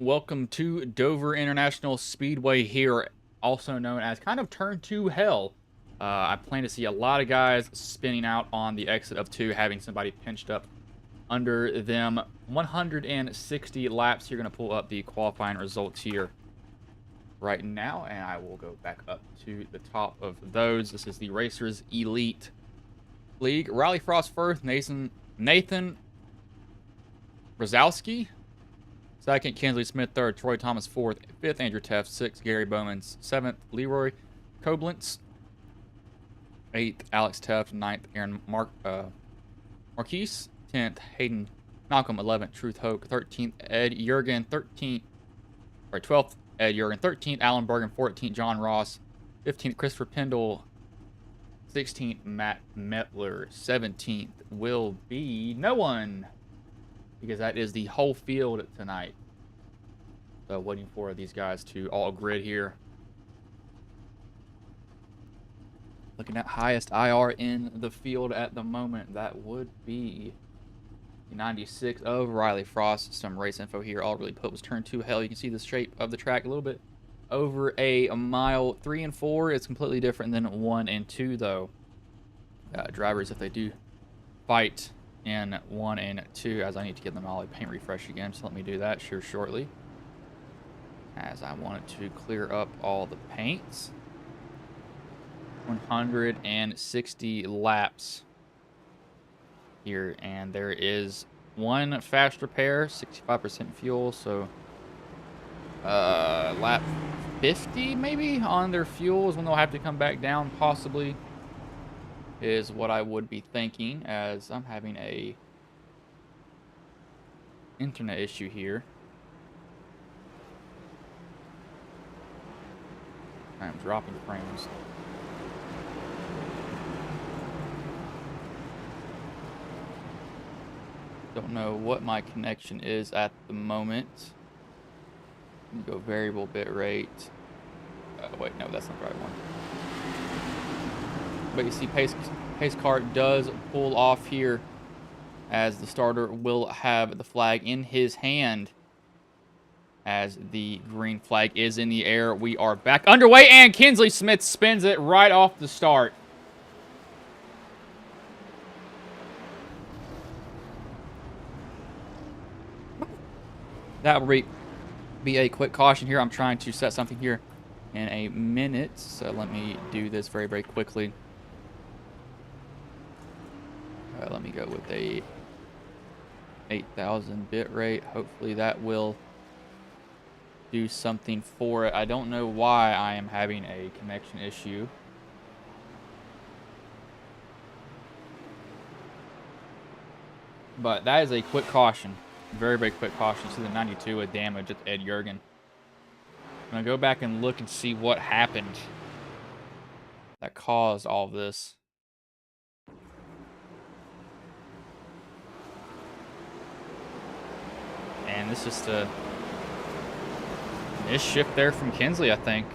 Welcome to Dover International Speedway here, also known as kind of Turn 2 Hell. I plan to see a lot of guys spinning out on the exit of 2, having somebody pinched up under them. 160 laps. You're going to pull up the qualifying results here right now, and I will go back up to the top of those. This is the Racers Elite League. Riley Frost first, Nathan Brzezowski second, Kinsley Smith third, Troy Thomas fourth, fifth, Andrew Teff, sixth, Gary Bowman seventh, Leroy Koblenz eighth, Alex Teff ninth, Aaron Marquise 10th, Hayden Malcolm 11th, Truth Hoke 13th, Ed Jurgen 12th, Ed Jurgen 13th, Alan Bergen 14th, John Ross 15th, Christopher Pendle 16th, Matt Metler 17th will be no one, because that is the whole field tonight. So waiting for these guys to all grid here. Looking at highest IR in the field at the moment, that would be the 96 of Riley Frost. Some race info here. All really put was turn 2 hell. You can see the shape of the track a little bit over a mile. 3 and 4 is completely different than 1 and 2 though. Drivers, if they do fight in 1 and 2, as I need to get them all a paint refresh again, so let me do that here shortly, as I wanted to clear up all the paints. 160 laps here, and there is one fast repair, 65% fuel, so lap 50 maybe on their fuel is when they'll have to come back down, possibly, is what I would be thinking, as I'm having a internet issue here. I am dropping frames. Don't know what my connection is at the moment. Go variable bit rate. Wait, no, that's not the right one. But you see pace car does pull off here, as the starter will have the flag in his hand as the green flag is in the air. We are back underway, and Kinsley Smith spins it right off the start. That will be a quick caution here. I'm trying to set something here in a minute, so let me do this very, very quickly. Let me go with a 8,000 bit rate. Hopefully that will do something for it. I don't know why I am having a connection issue. But that is a quick caution. Very, very quick caution. See the 92 with damage at Ed Jurgen. I'm going to go back and look and see what happened that caused all of this. And this is just a misshift there from Kinsley, I think.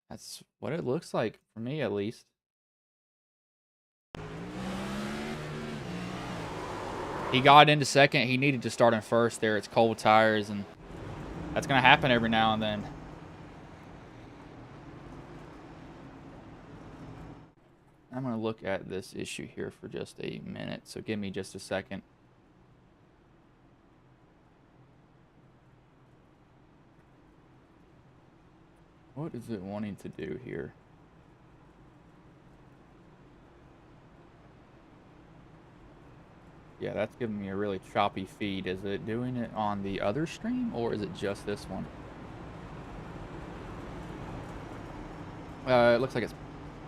That's what it looks like, for me at least. He got into second. He needed to start in first there. It's cold tires, and that's going to happen every now and then. I'm going to look at this issue here for just a minute, so give me just a second. What is it wanting to do here? Yeah, that's giving me a really choppy feed. Is it doing it on the other stream, or is it just this one? It looks like it's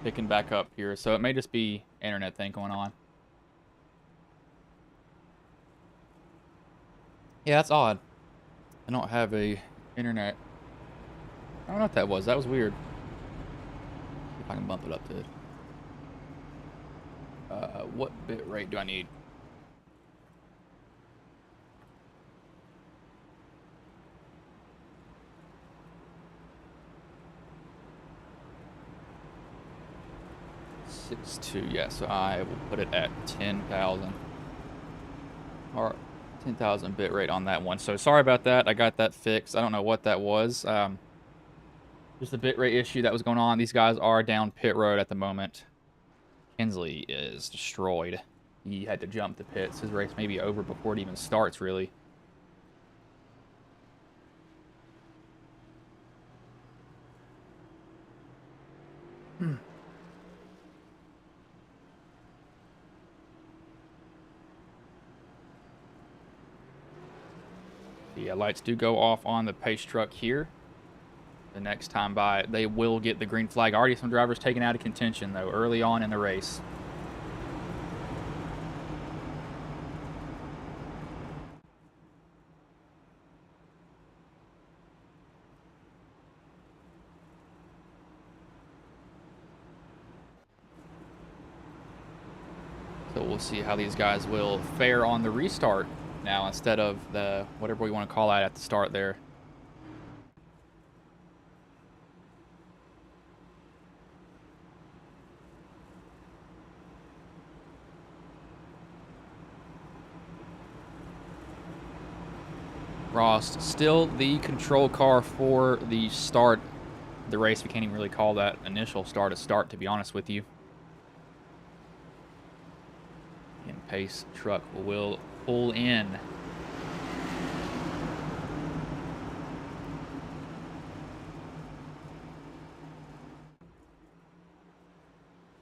picking back up here, so it may just be internet thing going on. Yeah, that's odd. I don't have a internet. I don't know what that was. That was weird. See if I can bump it up to what bit rate do I need? .62, yeah, so I will put it at 10,000. Or 10,000 bit rate on that one. So sorry about that. I got that fixed. I don't know what that was. Just a bit rate issue that was going on. These guys are down pit road at the moment. Kinsley is destroyed. He had to jump the pits. His race may be over before it even starts, really. The lights do go off on the pace truck here. The next time by, they will get the green flag. Already some drivers taken out of contention, though, early on in the race. So we'll see how these guys will fare on the restart now instead of the whatever we want to call that at the start there. Ross still the control car for the start of the race. We can't even really call that initial start a start, to be honest with you. And pace truck will pull in.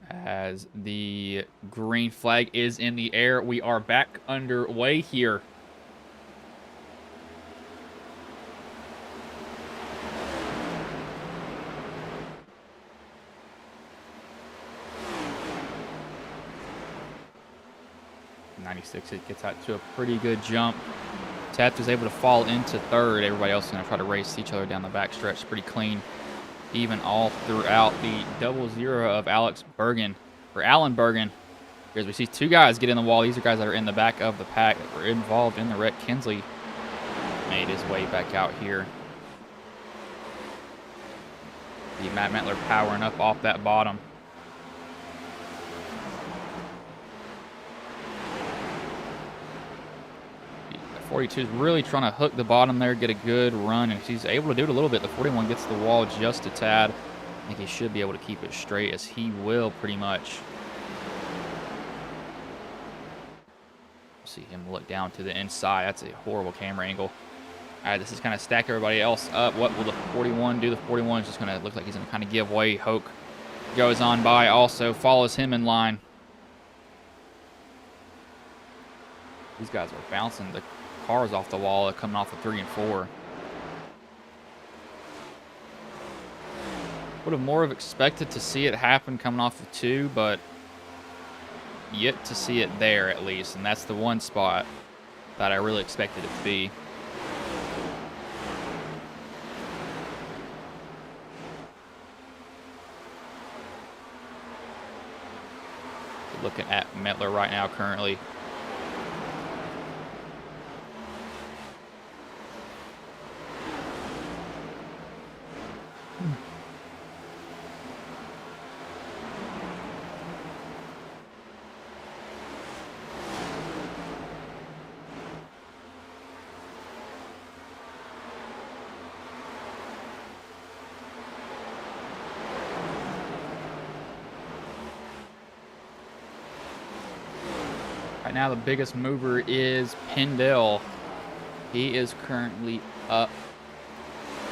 As the green flag is in the air, we are back underway here. It gets out to a pretty good jump. Taft is able to fall into third. Everybody else is going to try to race each other down the back stretch. Pretty clean, even all throughout. The 0-0 of Alex Bergen, or Alan Bergen. As we see two guys get in the wall. These are guys that are in the back of the pack that were involved in the wreck. Kinsley made his way back out here. The Matt Metler powering up off that bottom. 42 is really trying to hook the bottom there, get a good run, and if he's able to do it a little bit, the 41 gets the wall just a tad. I think he should be able to keep it straight, as he will pretty much. See him look down to the inside. That's a horrible camera angle. All right, this is kind of stack everybody else up. What will the 41 do? The 41 is just going to look like he's going to kind of give way. Hoke goes on by, also follows him in line. These guys are bouncing the cars off the wall coming off of 3 and 4. Would have more have expected to see it happen coming off of 2, but yet to see it there at least, and that's the one spot that I really expected it to be. Looking at Metler right now currently. Right now, the biggest mover is Pendel. He is currently up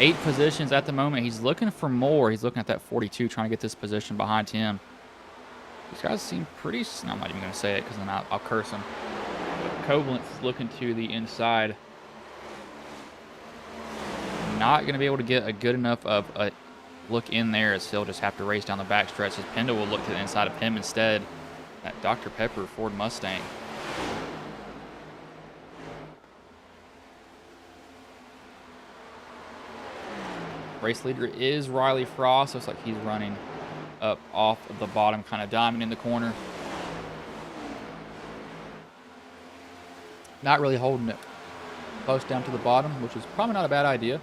8 positions at the moment. He's looking for more. He's looking at that 42, trying to get this position behind him. These guys seem pretty... No, I'm not even going to say it because then I'll curse him. But Koblenz is looking to the inside. Not going to be able to get a good enough of a look in there, as he'll just have to race down the backstretch. As Pendel will look to the inside of him instead. That Dr. Pepper Ford Mustang. Race leader is Riley Frost. Looks like he's running up off of the bottom, kind of diamond in the corner. Not really holding it close down to the bottom, which is probably not a bad idea.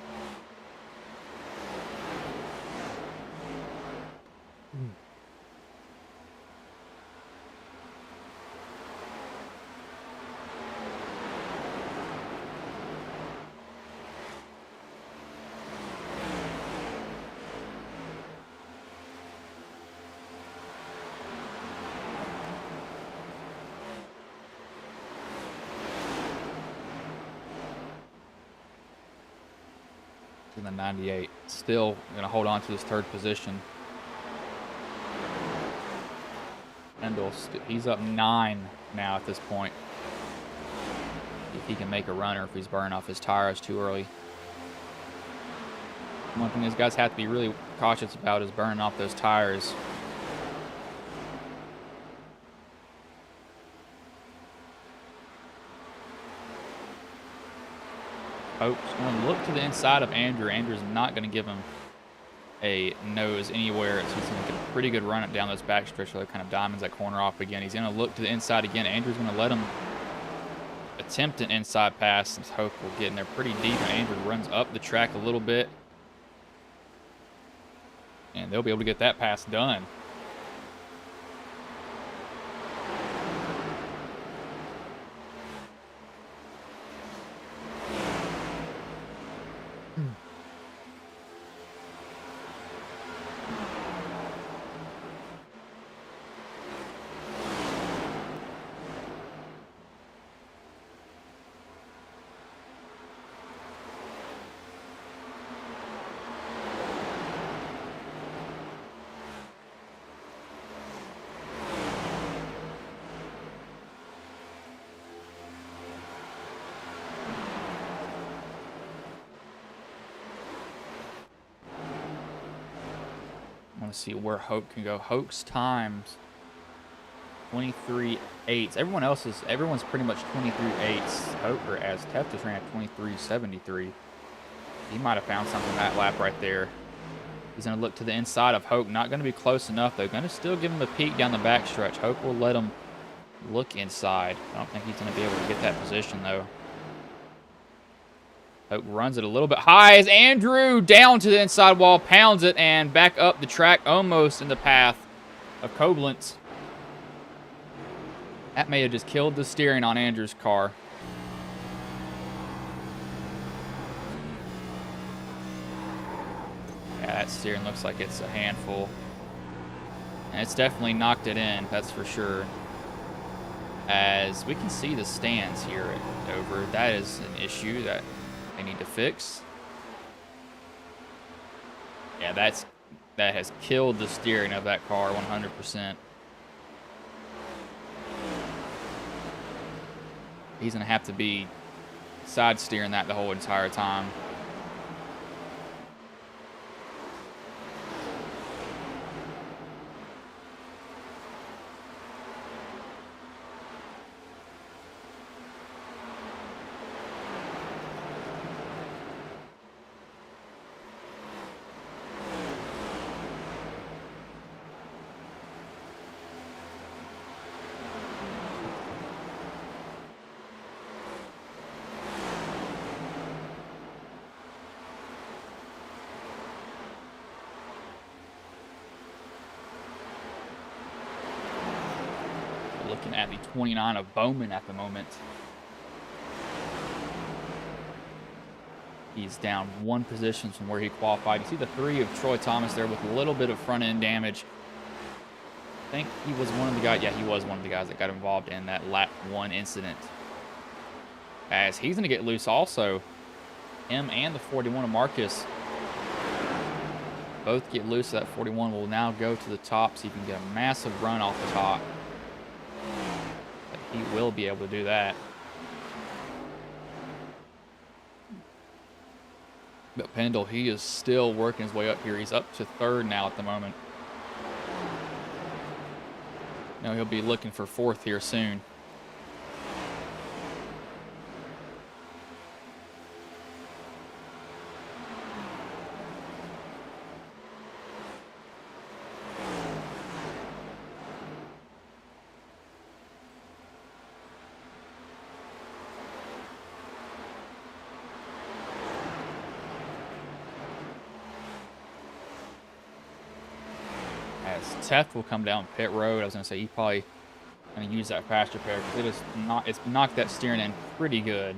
in the 98. Still going to hold on to this third position. Pendle, he's up 9 now at this point. If he can make a run or if he's burning off his tires too early. One thing these guys have to be really cautious about is burning off those tires. Hope's going to look to the inside of Andrew. Andrew's not going to give him a nose anywhere. So he's going to get a pretty good run down those backstretch. So kind of diamonds that corner off again. He's going to look to the inside again. Andrew's going to let him attempt an inside pass since Hope will get in there pretty deep. And Andrew runs up the track a little bit. And they'll be able to get that pass done. I want to see where Hope can go. Hope's times 23.8. Everyone's pretty much 23.8. Hope, or as Teft just ran at 23.73. He might have found something that lap right there. He's going to look to the inside of Hope. Not going to be close enough, though. Going to still give him a peek down the backstretch. Hope will let him look inside. I don't think he's going to be able to get that position, though. Hope runs it a little bit high as Andrew down to the inside wall, pounds it, and back up the track almost in the path of Koblenz. That may have just killed the steering on Andrew's car. Yeah, that steering looks like it's a handful. And it's definitely knocked it in, that's for sure. As we can see the stands here at Dover, that is an issue that they need to fix. Yeah, that has killed the steering of that car 100%. He's going to have to be side steering that the whole entire time. Looking at the 29 of Bowman at the moment. He's down 1 position from where he qualified. You see the 3 of Troy Thomas there with a little bit of front end damage. I think he was one of the guys. Yeah, he was one of the guys that got involved in that lap 1 incident. As he's going to get loose also. Him and the 41 of Marcus both get loose. That 41 will now go to the top so you can get a massive run off the top. He will be able to do that. But Pendle, he is still working his way up here. He's up to 3rd now at the moment. Now he'll be looking for 4th here soon. Teft will come down pit road. I was going to say he probably going to use that fast repair because it's knocked that steering in pretty good.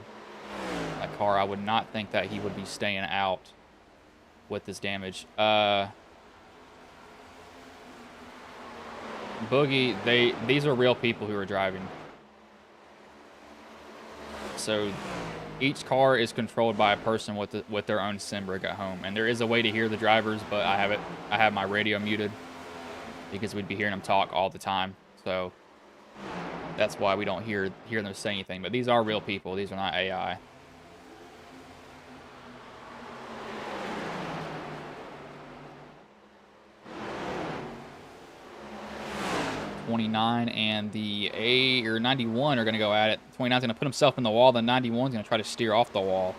That car, I would not think that he would be staying out with this damage. Boogie, these are real people who are driving. So each car is controlled by a person with their own sim rig at home, and there is a way to hear the drivers, but I have my radio muted because we'd be hearing them talk all the time. So that's why we don't hear them say anything. But these are real people. These are not AI. 29 and the 91 are going to go at it. 29's going to put himself in the wall. The 91's going to try to steer off the wall.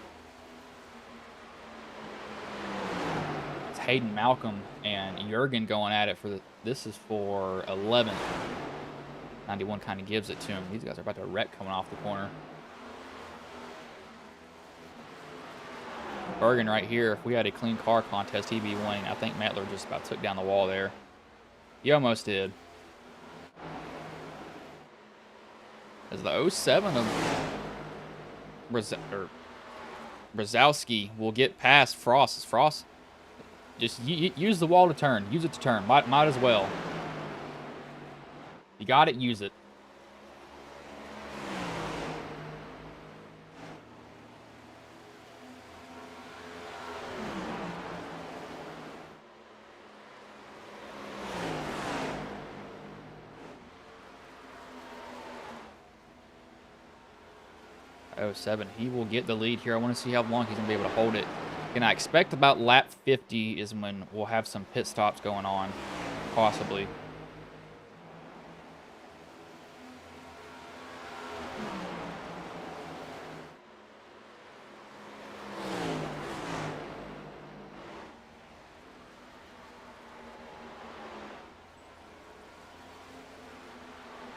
It's Hayden Malcolm and Jurgen going at it for the... This is for 11th. 91 kind of gives it to him. These guys are about to wreck coming off the corner. Bergen right here, if we had a clean car contest, he'd be winning. I think Mettler just about took down the wall there. He almost did. As the 07 of Brzezowski will get past Frost. Frost, just use the wall to turn. Use it to turn. Might as well. You got it, use it. Oh, 07, he will get the lead here. I want to see how long he's going to be able to hold it. And I expect about lap 50 is when we'll have some pit stops going on, possibly.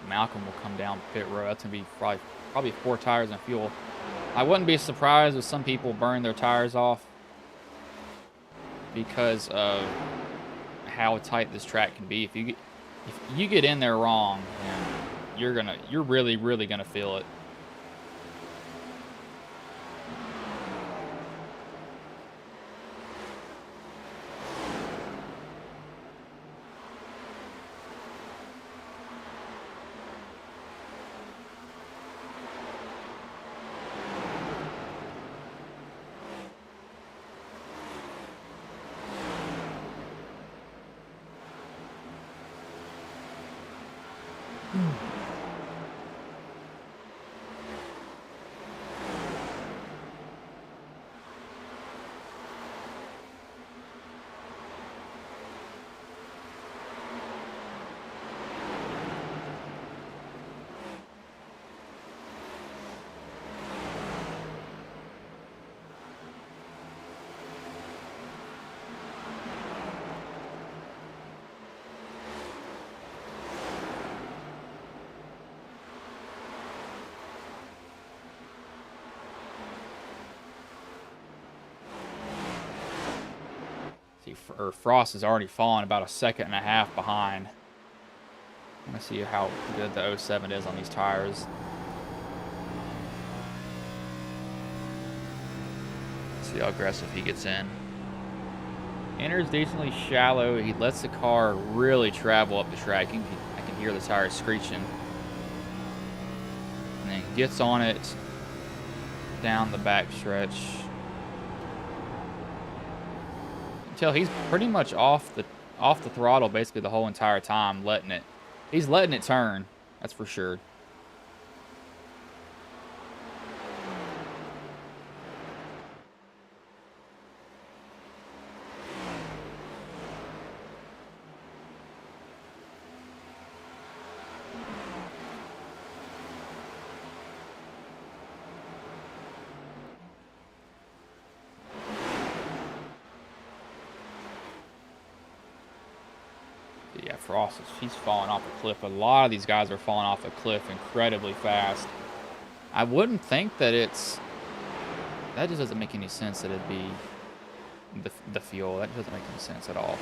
Malcolm will come down pit road. That's going to be probably 4 tires and fuel. I wouldn't be surprised if some people burn their tires off because of how tight this track can be. If you get in there wrong, you're really gonna feel it. Frost has already fallen about 1.5 seconds behind. I'm going to see how good the 07 is on these tires. See how aggressive he gets in. Enters decently shallow. He lets the car really travel up the track. I can hear the tires screeching. And then gets on it down the back stretch. Until he's pretty much off the throttle basically the whole entire time, he's letting it turn, that's for sure. Yeah, Frost, he's falling off a cliff. A lot of these guys are falling off a cliff incredibly fast. I wouldn't think that that just doesn't make any sense that it'd be the fuel. That doesn't make any sense at all.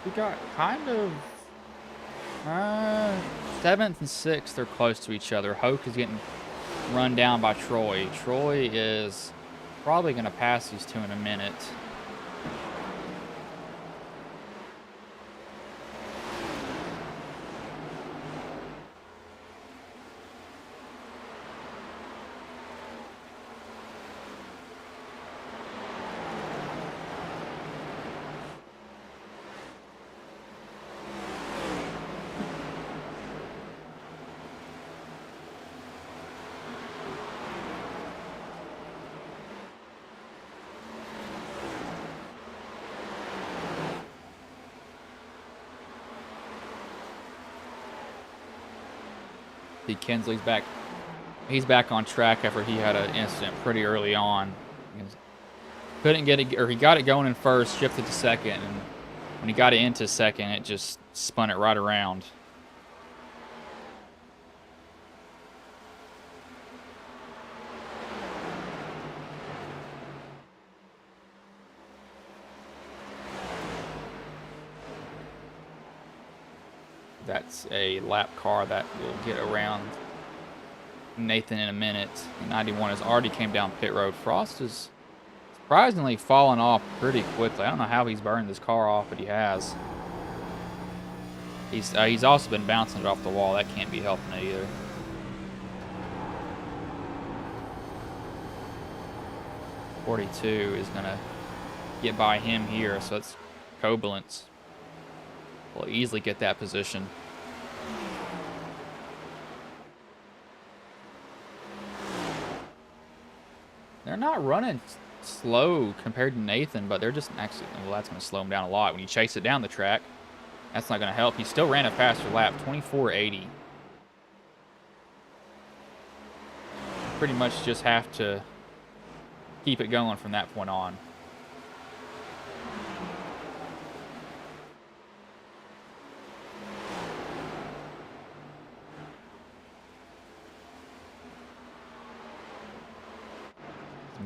We got kind of seventh and sixth are close to each other. Hoke is getting run down by Troy. Troy is probably going to pass these two in a minute. See, Kinsley's back. He's back on track after he had an incident pretty early on. Couldn't get it, or he got it going in first, shifted to second, and when he got it into second, it just spun it right around. That's a lap car that will get around Nathan in a minute. 91 has already came down pit road. Frost is surprisingly fallen off pretty quickly. I don't know how he's burned this car off, but he has. He's also been bouncing it off the wall. That can't be helping it either. .42 is gonna get by him here, so it's Koblenz. Will easily get that position. They're not running slow compared to Nathan, but they're just actually, well, that's going to slow him down a lot. When you chase it down the track, that's not going to help. He still ran a faster lap, 24.80. Pretty much just have to keep it going from that point on.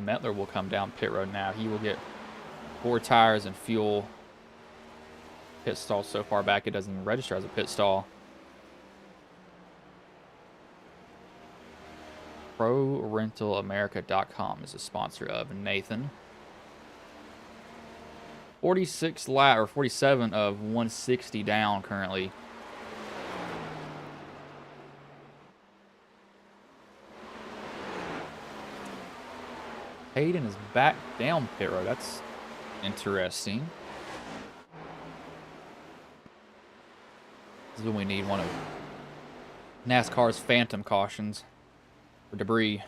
Metler will come down pit road now. He will get 4 tires and fuel. Pit stall so far back it doesn't even register as a pit stall. ProRentalAmerica.com is a sponsor of Nathan. 46 lap or 47 of 160 down currently. Hayden is back down pit road. That's interesting. This is when we need one of NASCAR's phantom cautions for debris.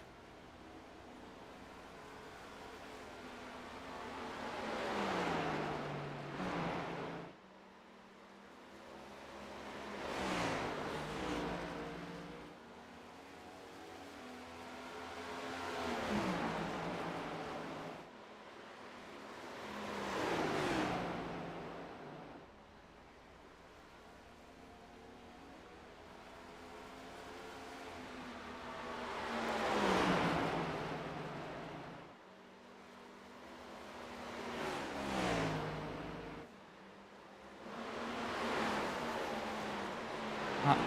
Not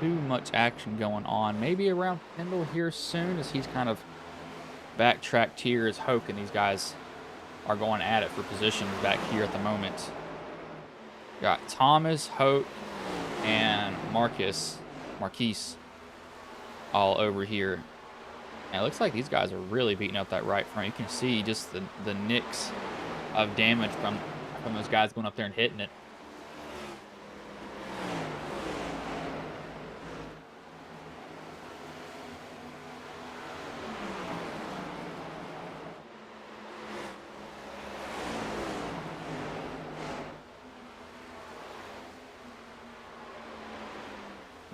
too much action going on. Maybe around Kendall here soon, as he's kind of backtracked here as Hoke and these guys are going at it for position back here at the moment. Got Thomas, Hoke, and Marquise all over here. And it looks like these guys are really beating up that right front. You can see just the nicks of damage from those guys going up there and hitting it.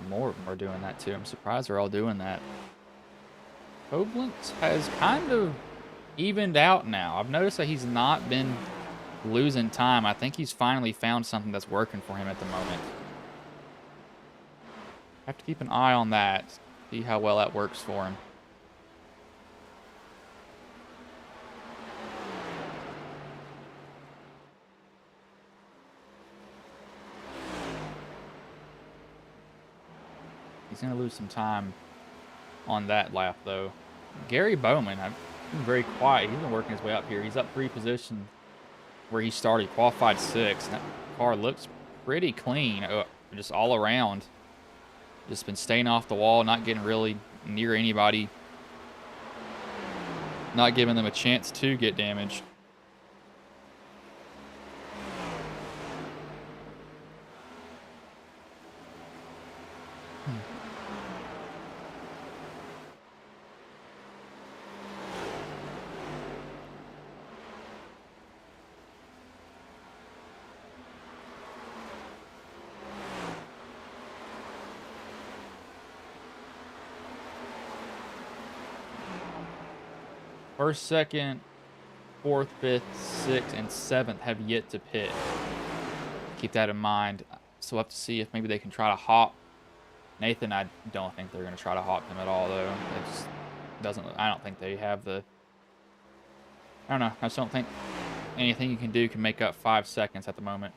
More of them are doing that too. I'm surprised they're all doing that. Koblenz has kind of evened out now. I've noticed that he's not been losing time. I think he's finally found something that's working for him at the moment. Have to keep an eye on that. See how well that works for him. He's going to lose some time on that lap, though. Gary Bowman, I've been very quiet. He's been working his way up here. He's up 3 positions where he started. Qualified 6th. That car looks pretty clean, just all around. Just been staying off the wall, not getting really near anybody. Not giving them a chance to get damaged. First, second, fourth, fifth, sixth, and seventh have yet to pit. Keep that in mind. So we'll have to see if maybe they can try to hop Nathan. I don't think they're going to try to hop him at all, though. It just doesn't. I don't think they have the. I don't know. I just don't think anything you can do can make up 5 seconds at the moment.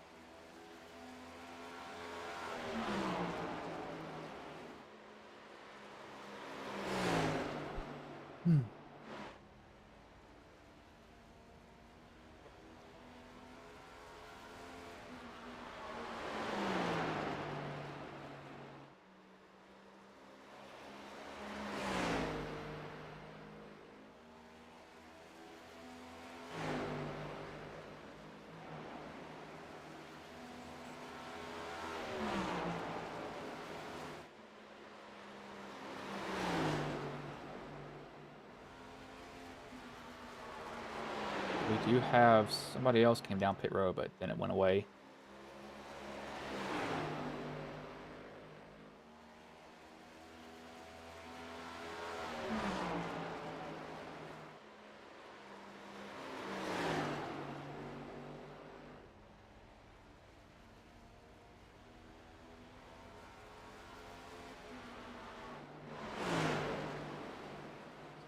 We do have somebody else came down pit road, but then it went away.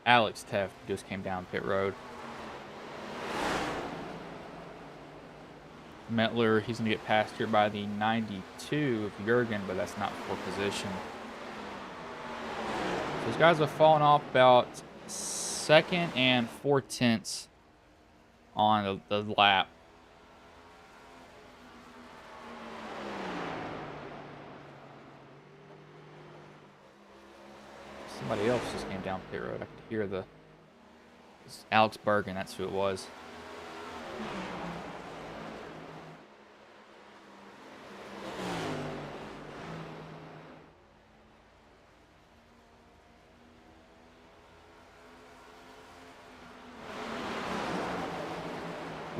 Alex Teff just came down pit road. Metler, he's going to get passed here by the 92 of Jurgen, but that's not for position. So those guys have fallen off about 2nd and 4/10 on the lap. Somebody else just came down pit road. I could hear the... Alex Bergen, that's who it was.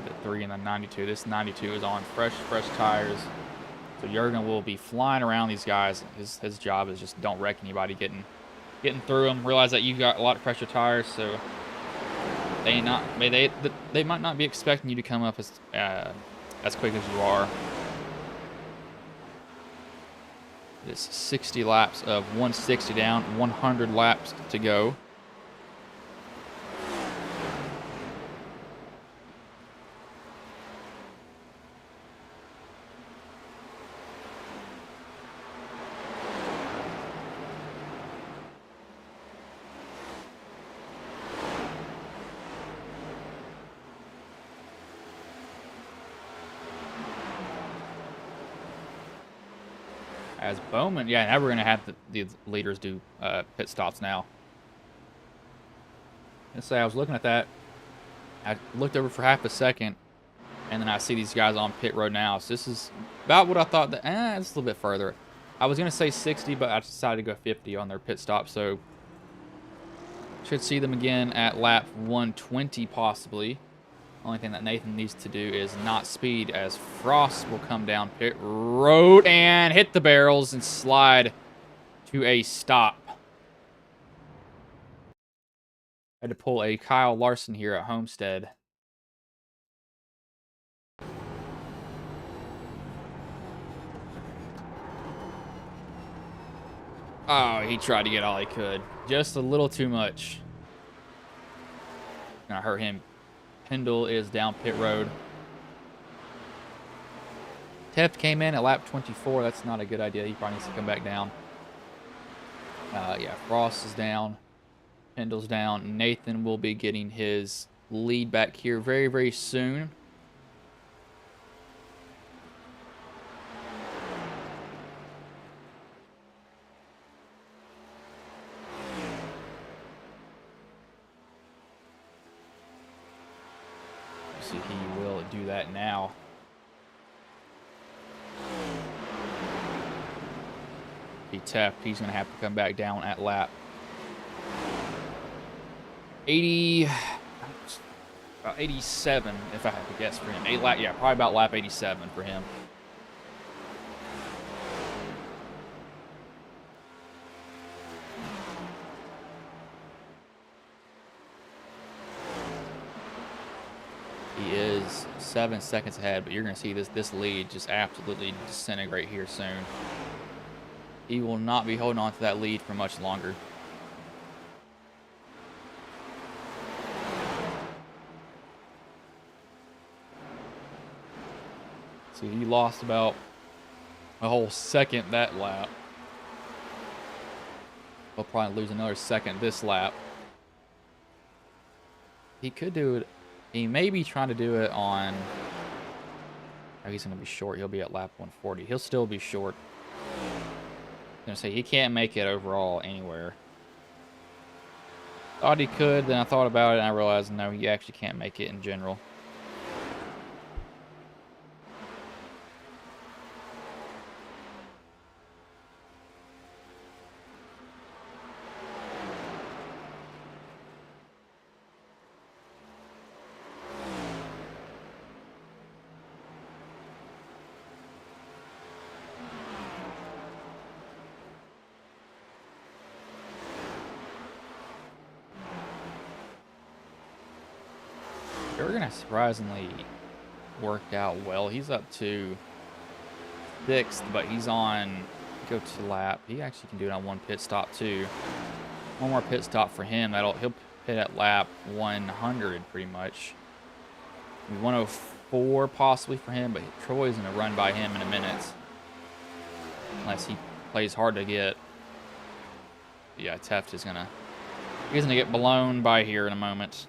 The 3 and the 92. This 92 is on fresh tires. So Jurgen will be flying around these guys. His job is just don't wreck anybody getting through them. Realize that you've got a lot of pressure tires, so they might not be expecting you to come up as quick as you are. It's 60 laps of 160 down, 100 laps to go. As Bowman, yeah, now we're going to have the leaders do pit stops now. Let's say I was looking at that. I looked over for half a second, and then I see these guys on pit road now. So this is about what I thought. It's a little bit further. I was going to say 60, but I decided to go 50 on their pit stop. So should see them again at lap 120 possibly. Only thing that Nathan needs to do is not speed, as Frost will come down pit road and hit the barrels and slide to a stop. Had to pull a Kyle Larson here at Homestead. Oh, he tried to get all he could. Just a little too much. Gonna hurt him. Pendle is down pit road. Teff came in at lap 24. That's not a good idea. He probably needs to come back down. Yeah, Frost is down. Pendle's down. Nathan will be getting his lead back here very, very soon. See, he will do that now. He tapped. He's going to have to come back down at lap 80, about 87, if I had to guess for him. Yeah, probably about lap 87 for him. He is 7 seconds ahead, but you're going to see this lead just absolutely disintegrate here soon. He will not be holding on to that lead for much longer. So he lost about a whole second that lap. He'll probably lose another second this lap. He could do it. He may be trying to do it on... Oh, he's going to be short. He'll be at lap 140. He'll still be short. I'm going to say he can't make it overall anywhere. Thought he could, then I thought about it and I realized no, he actually can't make it in general. Kurgan has surprisingly worked out well. He's up to 6th, but he's on go to lap. He actually can do it on one pit stop too. One more pit stop for him. He'll pit at lap 100 pretty much. 104 possibly for him, but Troy's gonna run by him in a minute, unless he plays hard to get. Yeah, Teft is he's gonna get blown by here in a moment.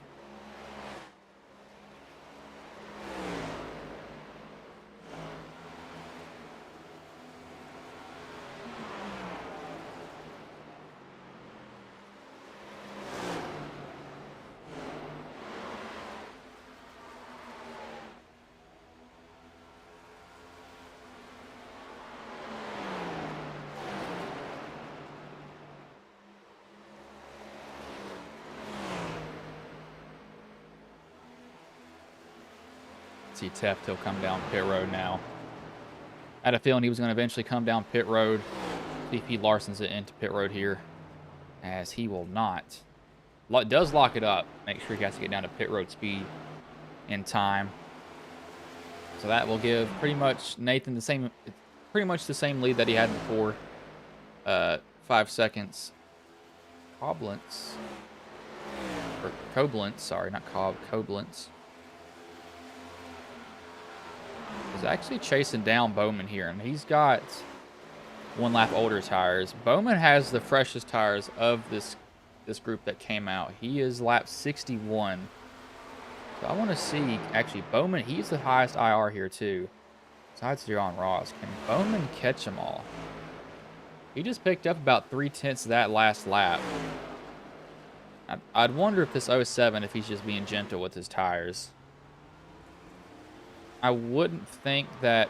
See Teft, he'll come down pit road now. I had a feeling he was going to eventually come down pit road. See if he Larsons it into pit road here, as he will not. Does lock it up. Make sure he has to get down to pit road speed in time. So that will give pretty much Nathan pretty much the same lead that he had before. 5 seconds. Koblenz. Or Koblenz, sorry, not Cobb, Koblenz. Is actually chasing down Bowman here, and he's got 1 lap older tires. Bowman has the freshest tires of this group that came out. He is lap 61. So I want to see, actually, Bowman, he's the highest IR here too. Besides Deron Ross. Can Bowman catch them all? He just picked up about 3/10 of that last lap. I'd wonder if this 07, if he's just being gentle with his tires. I wouldn't think that...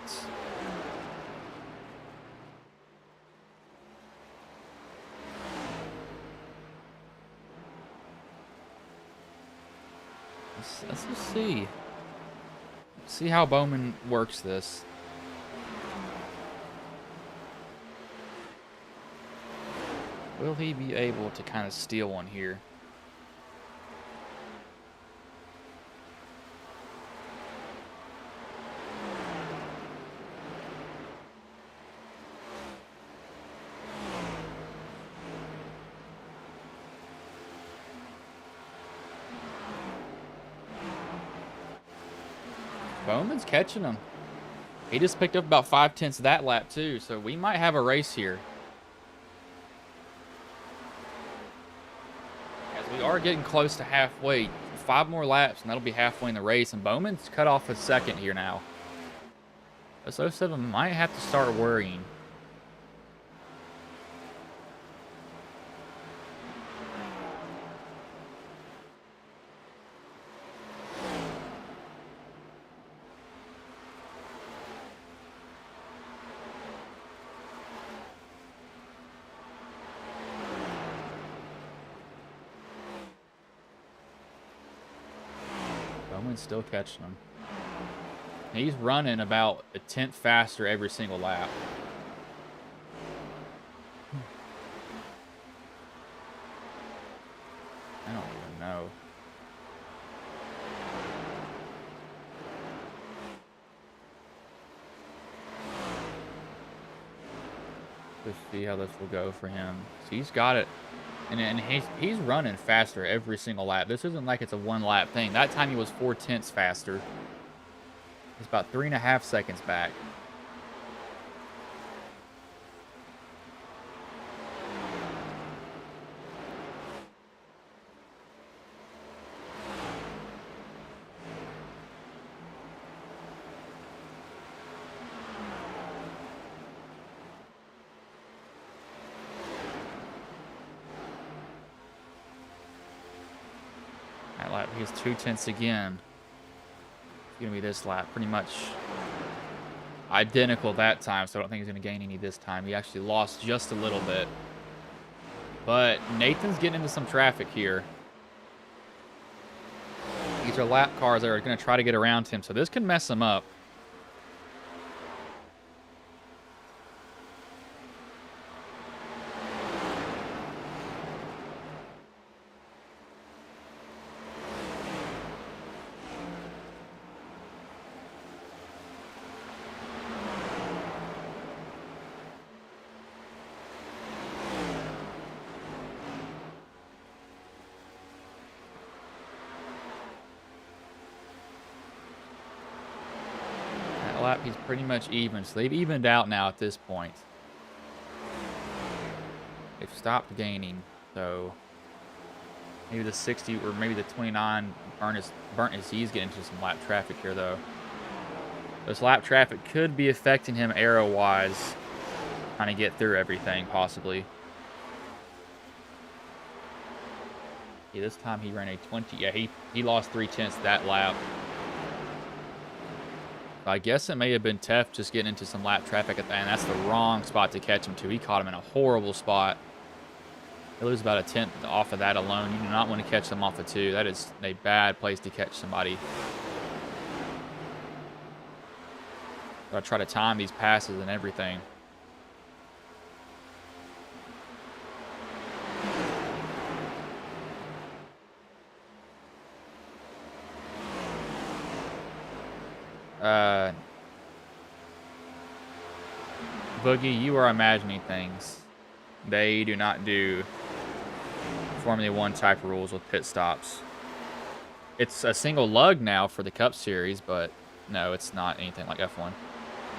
Let's just see. See how Bowman works this. Will he be able to kind of steal one here? Bowman's catching him. He just picked up about 5/10 of that lap too, so we might have a race here. We are getting close to halfway. 5 more laps, and that'll be halfway in the race. And Bowman's cut off a second here now. So 07 might have to start worrying. Bowman's still catching him. He's running about a tenth faster every single lap. I don't even know. Let's see how this will go for him. So he's got it. And he's running faster every single lap. This isn't like it's a one-lap thing. That time he was 4/10 faster. He's about 3.5 seconds back. That lap, he's 2/10 again. It's going to be this lap. Pretty much identical that time, so I don't think he's going to gain any this time. He actually lost just a little bit. But Nathan's getting into some traffic here. These are lap cars that are going to try to get around him, so this can mess him up. Lap, he's pretty much even, so they've evened out now at this point. They've stopped gaining, so maybe the 60 or maybe the 29 burnt his he's getting into some lap traffic here though. This lap traffic could be affecting him aero wise, trying to get through everything possibly. Yeah, this time he ran a 20. Yeah, he lost 3/10 that lap. I guess it may have been Teff just getting into some lap traffic at the end. That's the wrong spot to catch him to. He caught him in a horrible spot. He lose about a tenth off of that alone. You do not want to catch them off of 2. That is a bad place to catch somebody. Gotta try to time these passes and everything. Boogie, you are imagining things. They do not do Formula 1 type rules with pit stops. It's a single lug now for the Cup Series, but no, it's not anything like F1.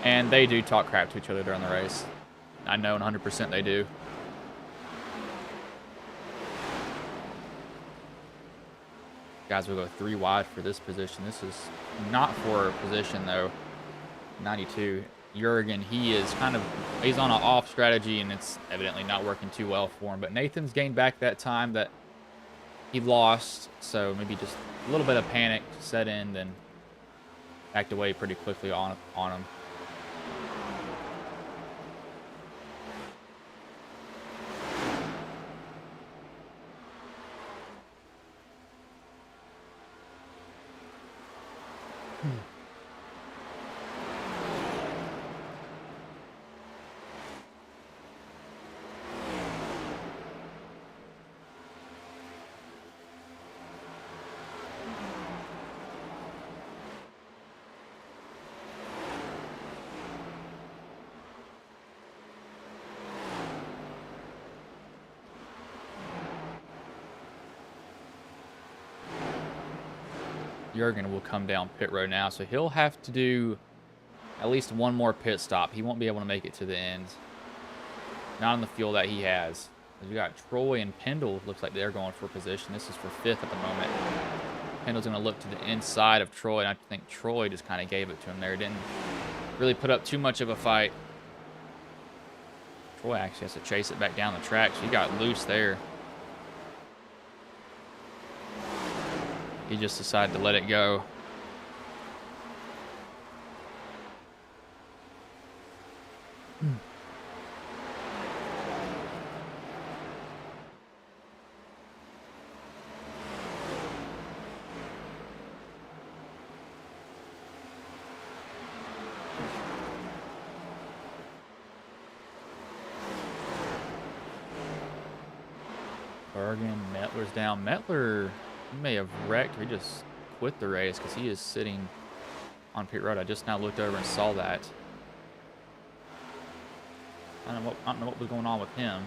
And they do talk crap to each other during the race. I know 100% they do. Guys will go 3 wide for this position. This is not for a position, though. 92. Jurgen, he's on an off strategy, and it's evidently not working too well for him. But Nathan's gained back that time that he lost, so maybe just a little bit of panic set in, then backed away pretty quickly on him. Jurgen will come down pit road now, so he'll have to do at least one more pit stop. He won't be able to make it to the end. Not on the fuel that he has. We got Troy and Pendle. Looks like they're going for position. This is for 5th at the moment. Pendle's going to look to the inside of Troy, and I think Troy just kind of gave it to him there. Didn't really put up too much of a fight. Troy actually has to chase it back down the track, so he got loose there. He just decided to let it go. Bergen, Mettler's down. Mettler may have wrecked or he just quit the race because he is sitting on pit road. I just now looked over and saw that. I don't know what was going on with him.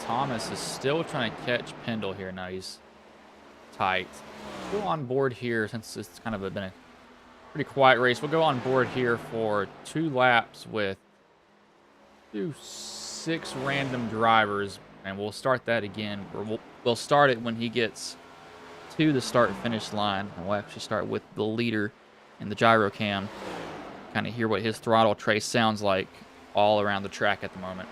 Thomas is still trying to catch Pendle here. Now he's tight. We'll go on board here since it's kind of been a pretty quiet race. We'll go on board here for 2 laps with 6 random drivers, and we'll start that again. We'll start it when he gets to the start-finish line, and we'll actually start with the leader in the gyro cam. Kind of hear what his throttle trace sounds like all around the track at the moment.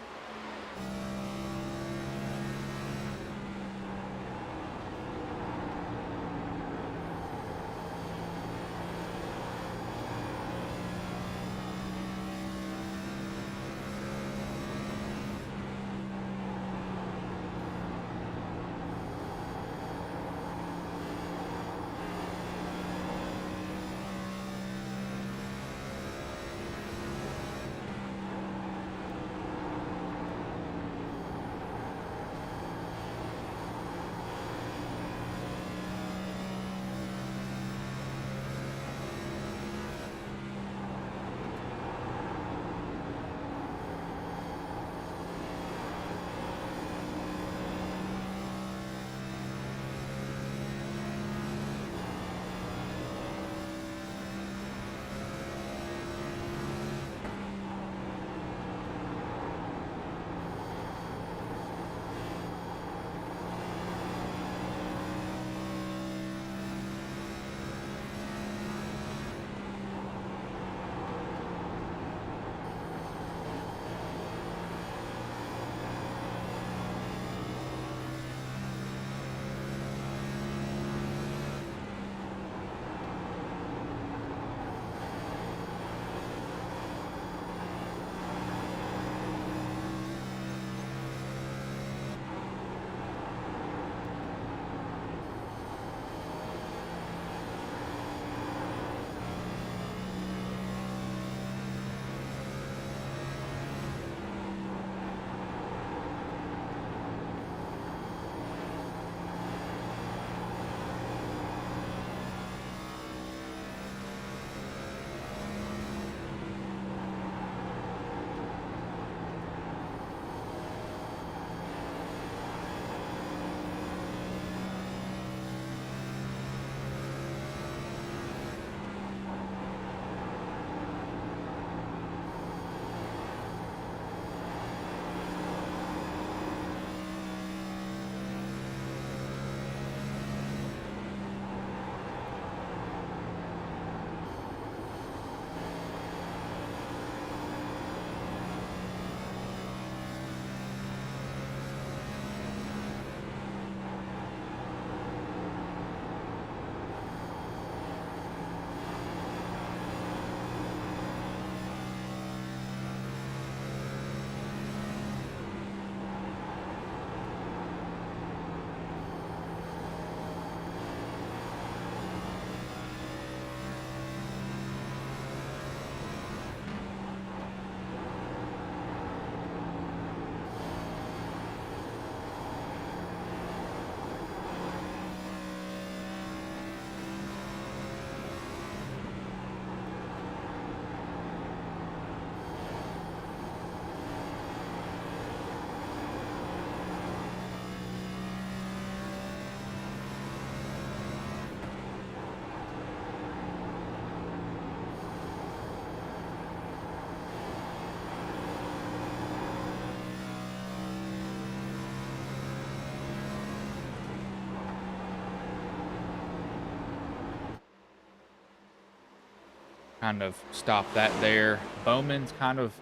kind of stop that there. Bowman's kind of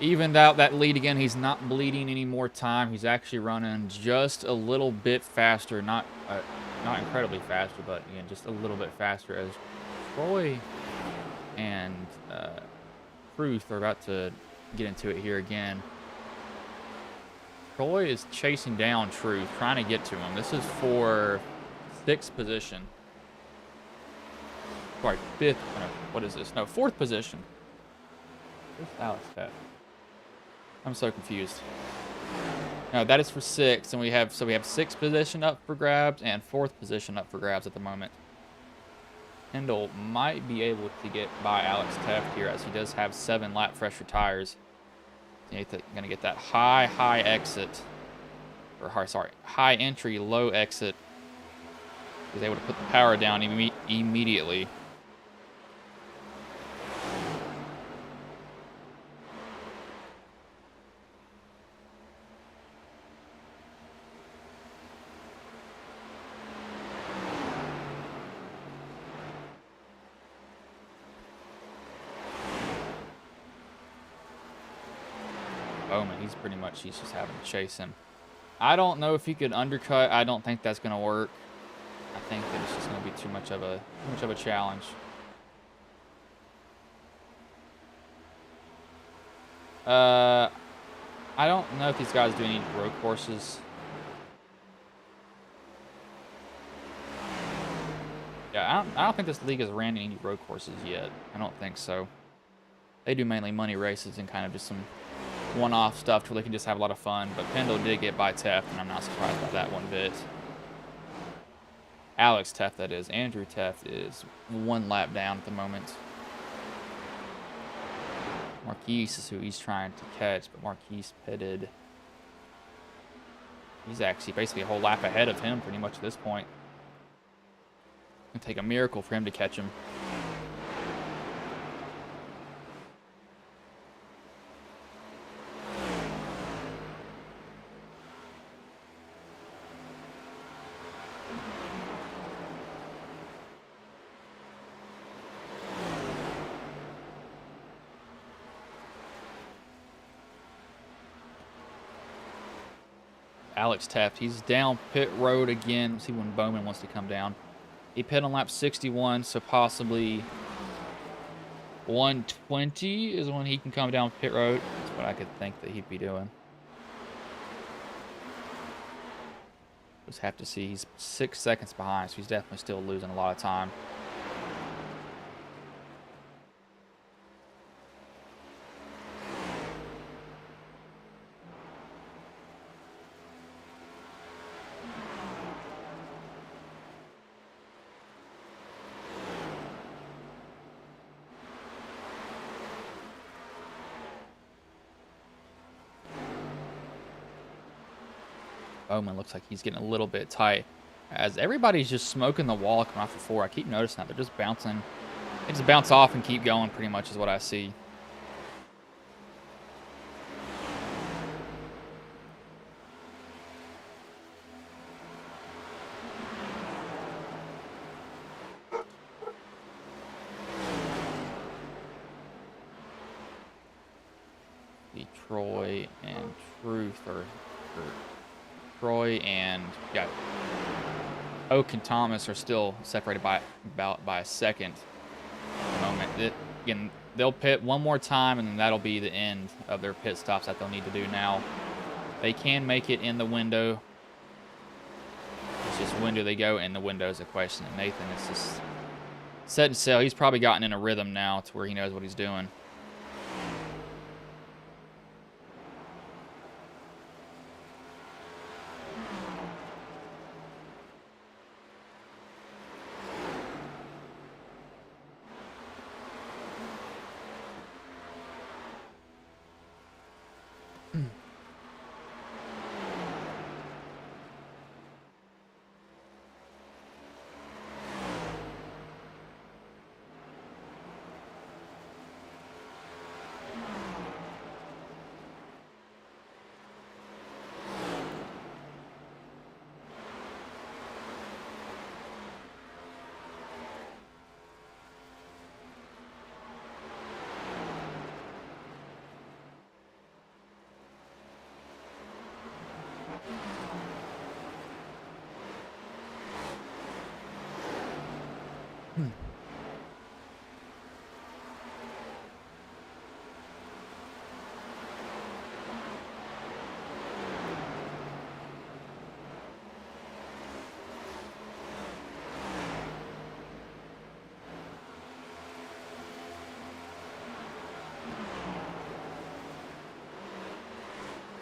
evened out that lead again. He's not bleeding any more time. He's actually running just a little bit faster. Not incredibly faster, but again, just a little bit faster as Troy and Truth are about to get into it here again. Troy is chasing down Truth, trying to get to him. This is for 6th position. Sorry, 5th. What is this? No, 4th position. Where's Alex at? I'm so confused. No, that is for 6th, and we have 6th position up for grabs and 4th position up for grabs at the moment. Kendall might be able to get by Alex Teft here, as he does have 7 lap fresher tires. He's gonna get that high exit, or sorry, high entry, low exit. He's able to put the power down immediately. Bowman, he's just having to chase him. I don't know if he could undercut. I don't think that's gonna work. I think that it's just gonna be too much of a challenge. I don't know if these guys do any road courses. Yeah, I don't think this league has ran any road courses yet. I don't think so. They do mainly money races and kind of just some one-off stuff where they can just have a lot of fun. But Pendle did get by Teft, and I'm not surprised by that one bit. Alex Teft, that is. Andrew Teft is 1 lap down at the moment. Marquise is who he's trying to catch, but Marquise pitted. He's actually basically a whole lap ahead of him pretty much at this point. It'll take a miracle for him to catch him. Alex Teft, he's down pit road again. Let's see when Bowman wants to come down. He pit on lap 61, so possibly 120 is when he can come down pit road. That's what I could think that he'd be doing. Just have to see. He's 6 seconds behind, so he's definitely still losing a lot of time. Bowman looks like he's getting a little bit tight, as everybody's just smoking the wall coming off the 4. I keep noticing that. They're just bouncing. They just bounce off and keep going pretty much is what I see. Troy and Truth or Troy and Oak and Thomas are still separated by a second at the moment. Again, they'll pit one more time, and then that'll be the end of their pit stops that they'll need to do now. They can make it in the window. It's just when do they go in the window is a question. And Nathan is just set and sail. He's probably gotten in a rhythm now to where he knows what he's doing.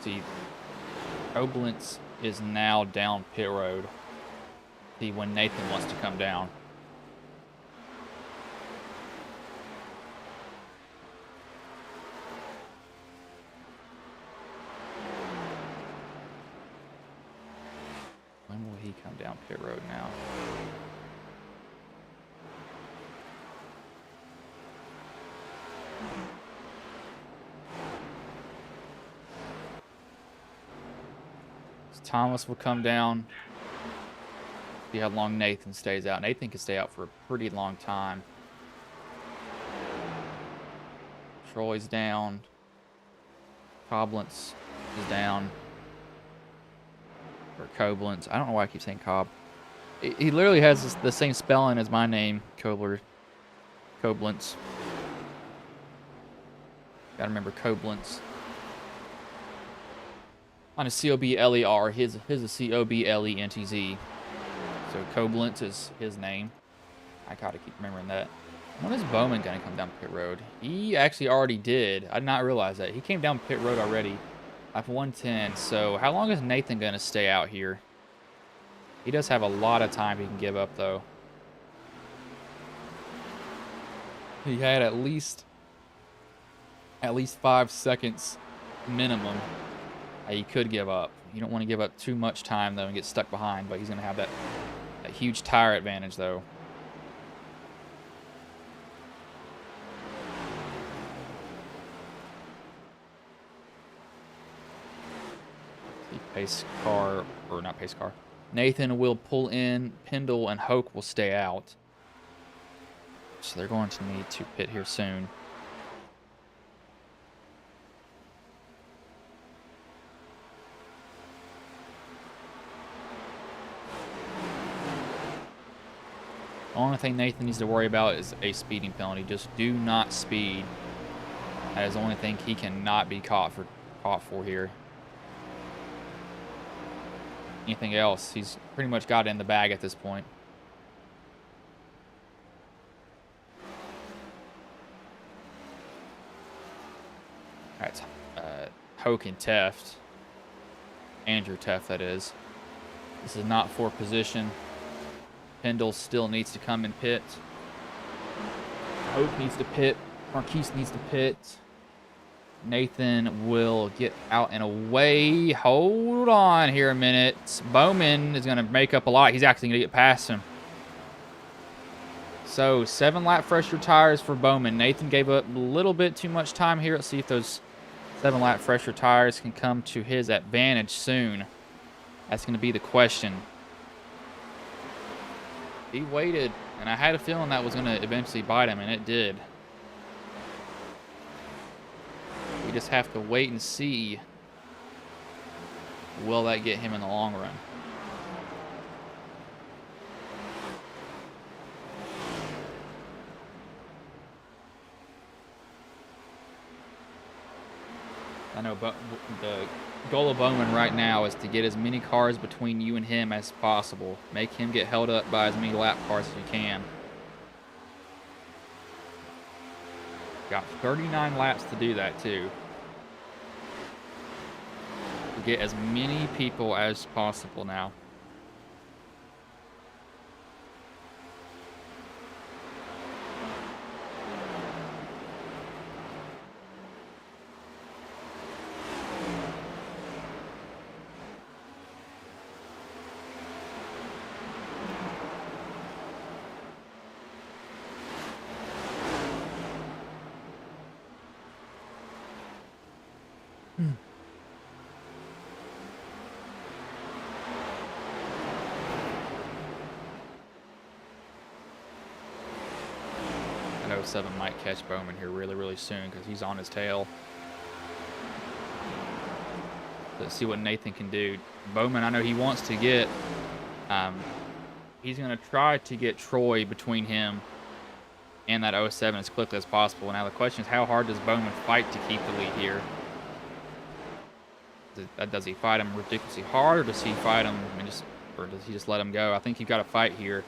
See, Koblenz is now down pit road. See when Nathan wants to come down. When will he come down pit road now? Thomas will come down. See how long Nathan stays out. Nathan can stay out for a pretty long time. Troy's down. Koblenz is down. Or Koblenz. I don't know why I keep saying Cobb. He literally has the same spelling as my name, Koblenz. Koblenz. Gotta remember Koblenz. On a C-O-B-L-E-R, his is C-O-B-L-E-N-T-Z. So Koblenz is his name. I gotta keep remembering that. When is Bowman gonna come down pit road? He actually already did. I did not realize that. He came down pit road already. Lap 110. So how long is Nathan gonna stay out here? He does have a lot of time he can give up though. He had at least 5 seconds minimum he could give up. You don't want to give up too much time though and get stuck behind, but he's going to have that huge tire advantage though. The pace car, or not pace car. Nathan will pull in, Pendle and Hoke will stay out. So they're going to need to pit here soon. The only thing Nathan needs to worry about is a speeding penalty. Just do not speed. That is the only thing he cannot be caught for here. Anything else, he's pretty much got it in the bag at this point. All right, Hoke and Teft. Andrew Teft, that is. This is not for position. Pendle still needs to come and pit. Hoke needs to pit. Marquise needs to pit. Nathan will get out and away. Hold on here a minute. Bowman is going to make up a lot. He's actually going to get past him. So 7 lap fresher tires for Bowman. Nathan gave up a little bit too much time here. Let's see if those 7 lap fresher tires can come to his advantage soon. That's going to be the question. He waited, and I had a feeling that was going to eventually bite him, and it did. We just have to wait and see. Will that get him in the long run? I know, but the goal of Bowman right now is to get as many cars between you and him as possible. Make him get held up by as many lap cars as you can. Got 39 laps to do that too. To get as many people as possible now. I know 7 might catch Bowman here really soon because he's on his tail. Let's see what Nathan can do. Bowman, I know he wants to get he's going to try to get Troy between him and that 07 as quickly as possible. Now the question is, how hard does Bowman fight to keep the lead here? Does he fight him ridiculously hard, or does he fight him and or does he just let him go? I think you've got to fight here.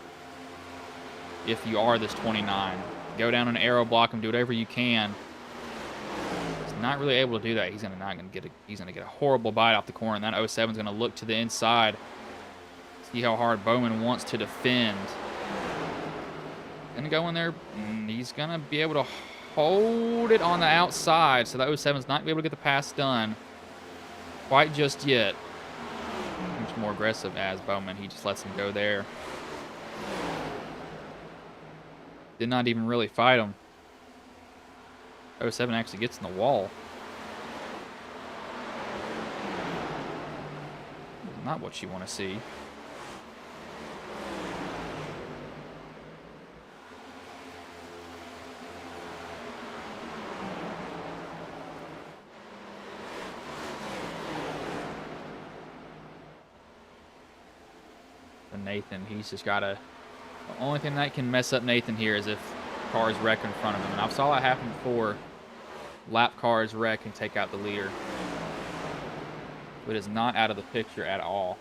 If you are this 29, go down an arrow, block him, do whatever you can. He's not really able to do that. He's gonna get a horrible bite off the corner, and that 07 is gonna look to the inside. See how hard Bowman wants to defend. Gonna go in there, and he's gonna be able to hold it on the outside, so that 07 is not gonna be able to get the pass done quite just yet. Much more aggressive as Bowman. He just lets him go there. Did not even really fight him. 07 actually gets in the wall. Not what you want to see. And Nathan, he's just got to... The only thing that can mess up Nathan here is if cars wreck in front of him. And I saw that happen before. Lap cars wreck and take out the leader. But it's not out of the picture at all.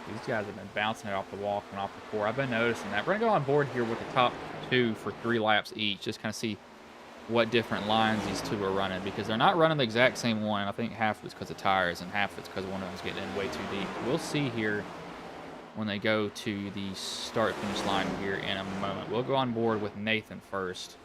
These guys have been bouncing it off the wall and off the core. I've been noticing that. We're going to go on board here with the top two for 3 laps each. Just kind of see what different lines these two are running. Because they're not running the exact same one. I think half of it's because of tires and half of it's because one of them's getting in way too deep. We'll see here when they go to the start-finish line here in a moment. We'll go on board with Nathan first.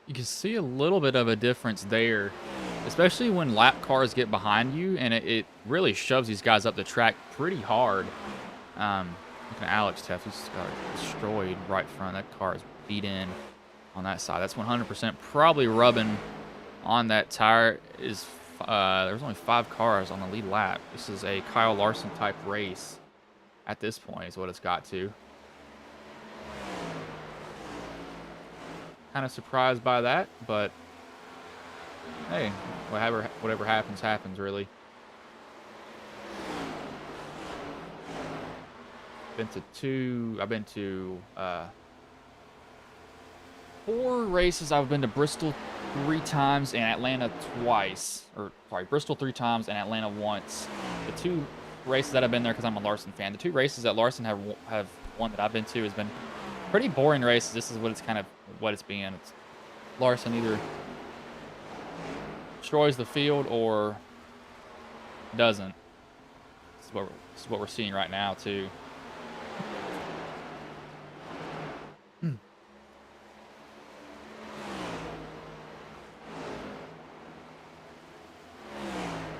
You can see a little bit of a difference there especially when lap cars get behind you, and it really shoves these guys up the track pretty hard. Looking at Alex Teff, he's got destroyed right front. That car is beat in on that side. That's 100% probably rubbing on that tire. There's only 5 cars on the lead lap. This is a Kyle Larson type race at this point is what it's got to. Kind of surprised by that, but hey, whatever happens, happens, really. I've been to 4 races. I've been to Bristol 3 times and Atlanta twice. Or, sorry, Bristol 3 times and Atlanta once. The 2 races that I've been there because I'm a Larson fan. The 2 races that Larson have won that I've been to has been pretty boring races. This is what it's been. It's Larson either destroys the field or doesn't. This is what we're seeing right now, too.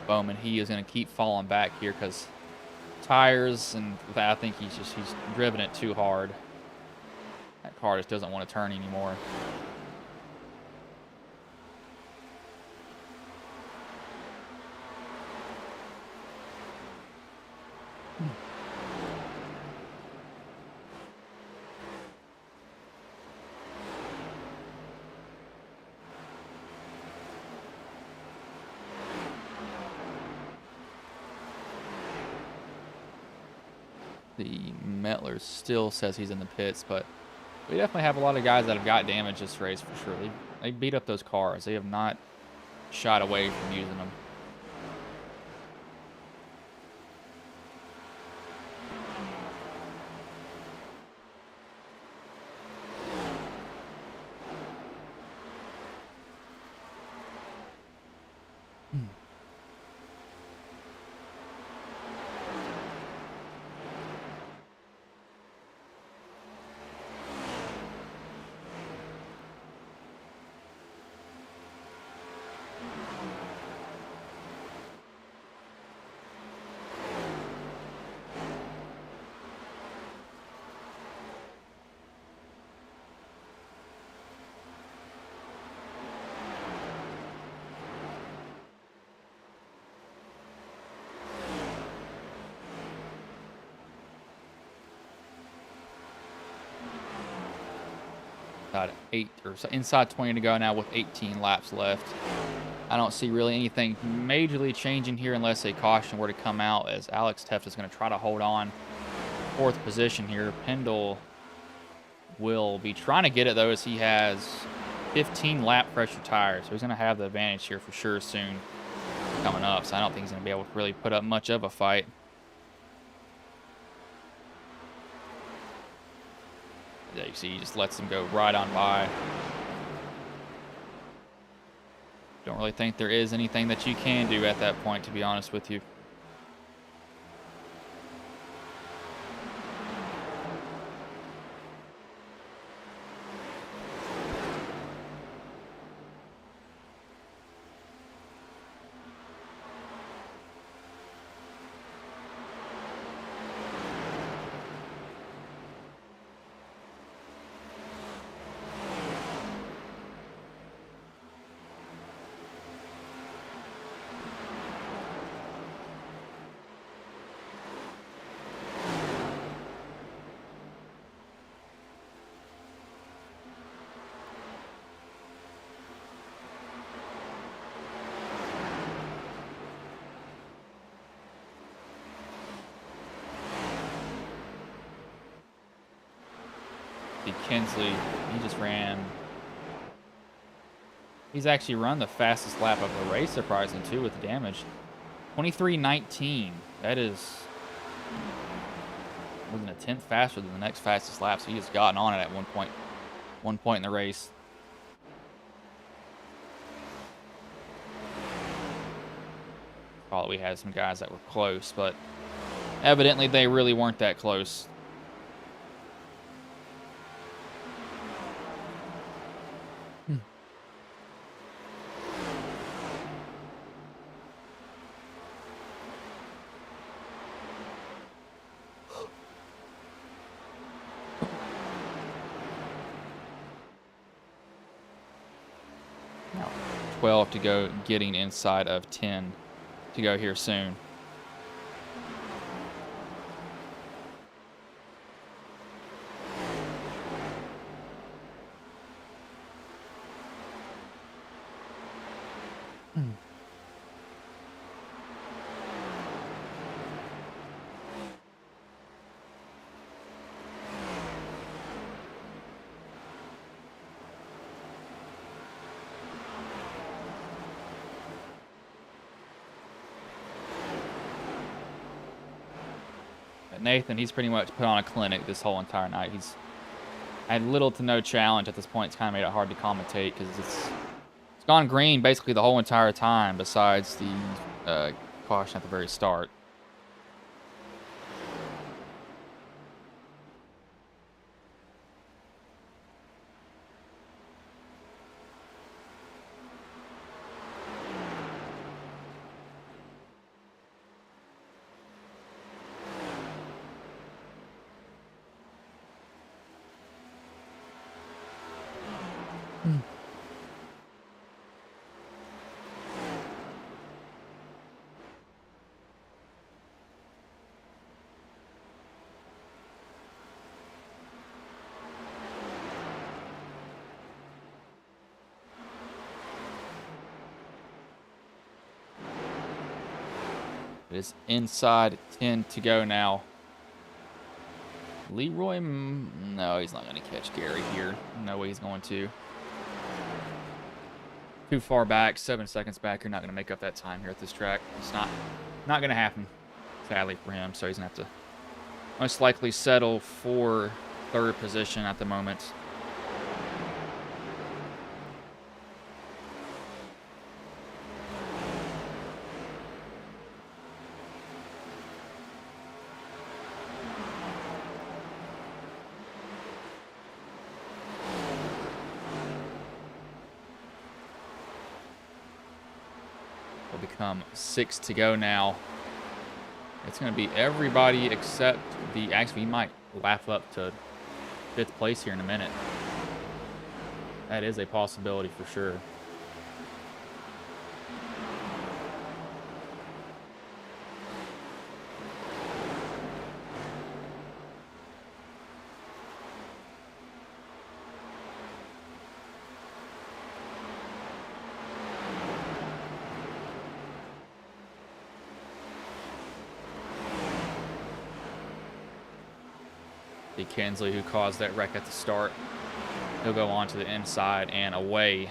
Bowman, he is going to keep falling back here because tires, and I think he's driven it too hard. That car just doesn't want to turn anymore. The Mettler still says he's in the pits, but we definitely have a lot of guys that have got damage this race for sure. They beat up those cars. They have not shied away from using them. About 8 or so, inside 20 to go now with 18 laps left. I don't see really anything majorly changing here unless a caution were to come out, as Alex Teff is going to try to hold on 4th position here. Pendle will be trying to get it, though, as he has 15 lap pressure tires. So he's going to have the advantage here for sure soon coming up. So I don't think he's going to be able to really put up much of a fight. Yeah, you see, he just lets them go right on by. Don't really think there is anything that you can do at that point, to be honest with you. Kinsley, he just ran. He's actually run the fastest lap of the race, surprising too, with the damage. 23:19. That is more than a tenth faster than the next fastest lap. So he has gotten on it at one point in the race. Probably we had some guys that were close, but evidently they really weren't that close. 12 to go, getting inside of 10 to go here soon. Nathan, he's pretty much put on a clinic this whole entire night. He's had little to no challenge at this point. It's kind of made it hard to commentate because it's gone green basically the whole entire time, besides the caution at the very start. It is inside 10 to go now. Leroy, no, he's not going to catch Gary here. No way he's going to. Too far back, 7 seconds back. You're not going to make up that time here at this track. It's not going to happen, sadly for him. So he's going to have to most likely settle for 3rd position at the moment. Become 6 to go now. It's going to be everybody except the... Actually, he might laugh up to 5th place here in a minute. That is a possibility for sure. Kinsley, who caused that wreck at the start, he'll go on to the inside and away.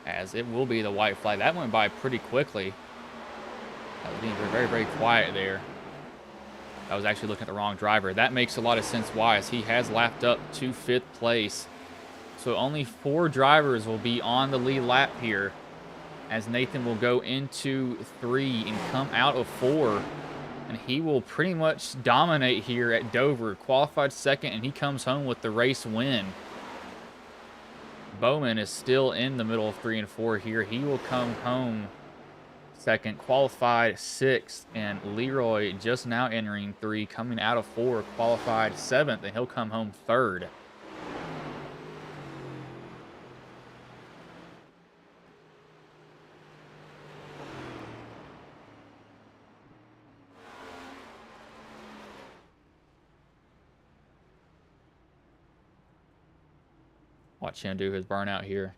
As it will be the white flag. That went by pretty quickly. That was being very, very quiet there. I was actually looking at the wrong driver. That makes a lot of sense why, as he has lapped up to 5th place. So only 4 drivers will be on the lead lap here, as Nathan will go into 3 and come out of 4. And he will pretty much dominate here at Dover. Qualified 2nd, and he comes home with the race win. Bowman is still in the middle of 3 and 4 here. He will come home second, qualified sixth, and Leroy just now entering three, coming out of four, qualified seventh, and he'll come home third. Watch him do his burnout here.